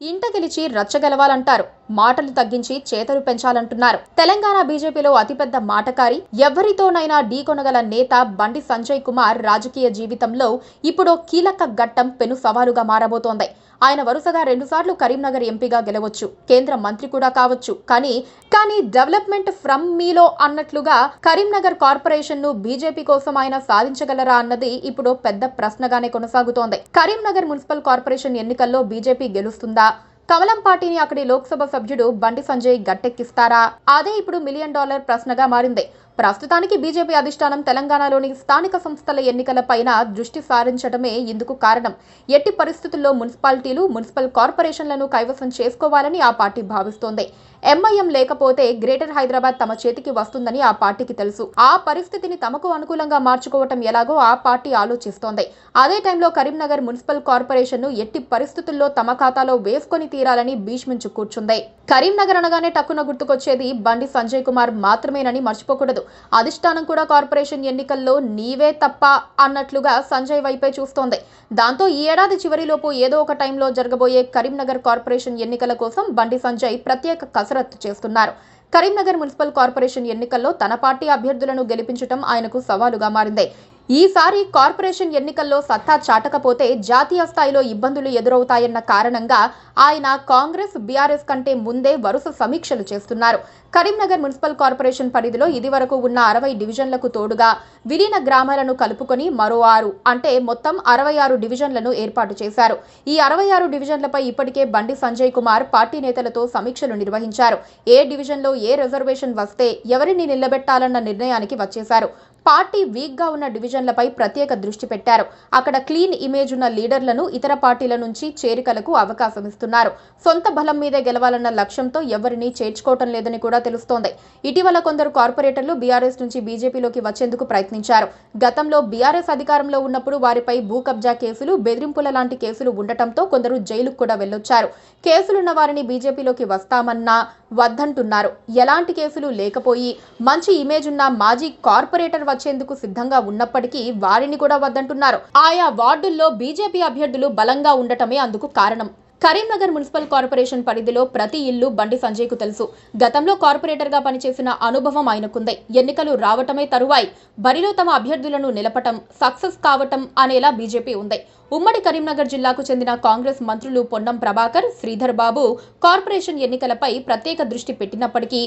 ఇంట గెలిచి రచ్చగెలవాలంటారు. మాటలు తగ్గించి చేతలు పెంచాలంటున్నారు. తెలంగాణ బీజేపీలో అతిపెద్ద మాటకారి, ఎవరితోనైనా ఢీకొనగల నేత బండి సంజయ్ కుమార్ రాజకీయ జీవితంలో ఇప్పుడు కీలక ఘట్టం పెను సవాలుగా మారబోతోంది. ఆయన వరుసగా 2 సార్లు కరీంనగర్ ఎంపీగా గెలవచ్చు, కేంద్ర మంత్రి కూడా కావచ్చు. కానీ డెవలప్మెంట్ ఫ్రమ్ మీలో అన్నట్లుగా కరీంనగర్ కార్పొరేషన్ ను బీజేపీ కోసం ఆయన సాధించగలరా అన్నది ఇప్పుడు పెద్ద ప్రశ్నగానే కొనసాగుతోంది. కరీంనగర్ మున్సిపల్ కార్పొరేషన్ ఎన్నికల్లో బీజేపీ గెలుస్తుందా? కమలం పార్టీని అక్కడి లోక్సభ సభ్యుడు బండి సంజయ్ గట్టెక్కిస్తారా? అదే ఇప్పుడు $1 మిలియన్ ప్రశ్నగా మారింది. ప్రస్తుతానికి బీజేపీ అధిష్టానం తెలంగాణలోని స్థానిక సంస్థల ఎన్నికలపైన దృష్టి సారించడమే ఇందుకు కారణం. ఎట్టి పరిస్థితుల్లో మున్సిపాలిటీలు, మున్సిపల్ కార్పొరేషన్లను కైవసం చేసుకోవాలని ఆ పార్టీ భావిస్తోంది. ఎంఐఎం లేకపోతే గ్రేటర్ హైదరాబాద్ తమ చేతికి వస్తుందని ఆ పార్టీకి తెలుసు. ఆ పరిస్థితిని తమకు అనుకూలంగా మార్చుకోవటం ఎలాగో ఆ పార్టీ ఆలోచిస్తోంది. అదే టైంలో కరీంనగర్ మున్సిపల్ కార్పొరేషన్ ను ఎట్టి పరిస్థితుల్లో తమ ఖాతాలో వేసుకొని తీరాలని భీష్మించు కూర్చుంది. కరీంనగర్ అనగానే టక్కున గుర్తుకొచ్చేది బండి సంజయ్ కుమార్ మాత్రమేనని మర్చిపోకూడదు. అధిష్టానం కూడా కార్పొరేషన్ ఎన్నికల్లో నీవే తప్ప అన్నట్లుగా సంజయ్ వైపే చూస్తోంది. దాంతో ఈ ఏడాది చివరిలోపు ఏదో ఒక టైంలో జరగబోయే కరీంనగర్ కార్పొరేషన్ ఎన్నికల కోసం బండి సంజయ్ ప్రత్యేక కసరత్తు చేస్తున్నారు. కరీంనగర్ మున్సిపల్ కార్పొరేషన్ ఎన్నికల్లో తన పార్టీ అభ్యర్థులను గెలిపించడం ఆయనకు సవాలుగా మారింది. ఈసారి కార్పొరేషన్ ఎన్నికల్లో సత్తా చాటకపోతే జాతీయ స్థాయిలో ఇబ్బందులు ఎదురవుతాయన్న కారణంగా ఆయన కాంగ్రెస్, బీఆర్ఎస్ కంటే ముందే వరుస సమీక్షలు చేస్తున్నారు. కరీంనగర్ మున్సిపల్ కార్పొరేషన్ పరిధిలో ఇదివరకు ఉన్న 60 డివిజన్లకు తోడుగా విలీన గ్రామాలను కలుపుకొని మరో 6 అంటే మొత్తం 66 డివిజన్లను ఏర్పాటు చేశారు. ఈ 66 డివిజన్లపై ఇప్పటికే బండి సంజయ్ కుమార్ పార్టీ నేతలతో సమీక్షలు నిర్వహించారు. ఏ డివిజన్లో ఏ రిజర్వేషన్ వస్తే ఎవరిని నిలబెట్టాలన్న నిర్ణయానికి వచ్చేశారు. పార్టీ వీక్ గా ఉన్న డివిజన్లపై ప్రత్యేక దృష్టి పెట్టారు. అక్కడ క్లీన్ ఇమేజ్ ఉన్న లీడర్లను ఇతర పార్టీల నుంచి చేరికలకు అవకాశం ఇస్తున్నారు. సొంత బలం మీదే గెలవాలన్న లక్ష్యంతో ఎవరిని చేర్చుకోవటం లేదని కూడా తెలుస్తోంది. ఇటీవల కొందరు కార్పొరేటర్లు బీఆర్ఎస్ నుంచి బీజేపీలోకి వచ్చేందుకు ప్రయత్నించారు. గతంలో బీఆర్ఎస్ అధికారంలో ఉన్నప్పుడు వారిపై భూ కబ్జా కేసులు, బెదిరింపుల లాంటి కేసులు ఉండటంతో కొందరు జైలుకు కూడా వెళ్లొచ్చారు. కేసులున్న వారిని బీజేపీలోకి వస్తామన్నా వద్దంటున్నారు. ఎలాంటి కేసులు లేకపోయి మంచి ఇమేజ్ ఉన్న మాజీ కార్పొరేటర్ వచ్చేందుకు సిద్ధంగా ఉన్నప్పటికీ వారిని కూడా వద్దంటున్నారు. ఆయా వార్డుల్లో బీజేపీ అభ్యర్థులు బలంగా ఉండటమే అందుకు కారణం. కరీంనగర్ మున్సిపల్ కార్పొరేషన్ పరిధిలో ప్రతి ఇల్లు బండి సంజయ్ కు తెలుసు. గతంలో కార్పొరేటర్ గా పనిచేసిన అనుభవం ఆయనకుంది. ఎన్నికలు రావటమే తరువాయి బరిలో తమ అభ్యర్థులను నిలపటం, సక్సెస్ కావటం అనేలా బీజేపీ ఉంది. ఉమ్మడి కరీంనగర్ జిల్లాకు చెందిన కాంగ్రెస్ మంత్రులు పొన్నం ప్రభాకర్, శ్రీధర్ బాబు కార్పొరేషన్ ఎన్నికలపై ప్రత్యేక దృష్టి పెట్టినప్పటికీ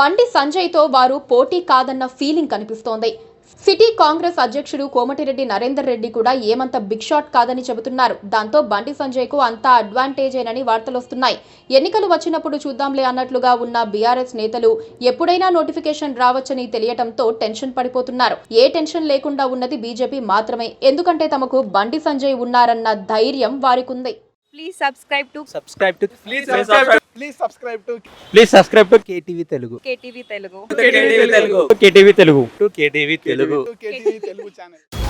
బండి సంజయ్ తో వారు పోటీ కాదన్న ఫీలింగ్ కనిపిస్తోంది. సిటీ కాంగ్రెస్ అధ్యక్షుడు కోమటిరెడ్డి నరేందర్ రెడ్డి కూడా ఏమంత బిగ్ షాట్ కాదని చెబుతున్నారు. దాంతో బండి సంజయ్ కు అంతా అడ్వాంటేజేనని వార్తలొస్తున్నాయి. ఎన్నికలు వచ్చినప్పుడు చూద్దాంలే అన్నట్లుగా ఉన్న బీఆర్ఎస్ నేతలు ఎప్పుడైనా నోటిఫికేషన్ రావచ్చని తెలియటంతో టెన్షన్ పడిపోతున్నారు. ఏ టెన్షన్ లేకుండా ఉన్నది బీజేపీ మాత్రమే. ఎందుకంటే తమకు బండి సంజయ్ ఉన్నారన్న ధైర్యం వారికుంది. Please subscribe to KTV Telugu. KTV Telugu. KTV Telugu. KTV Telugu channel.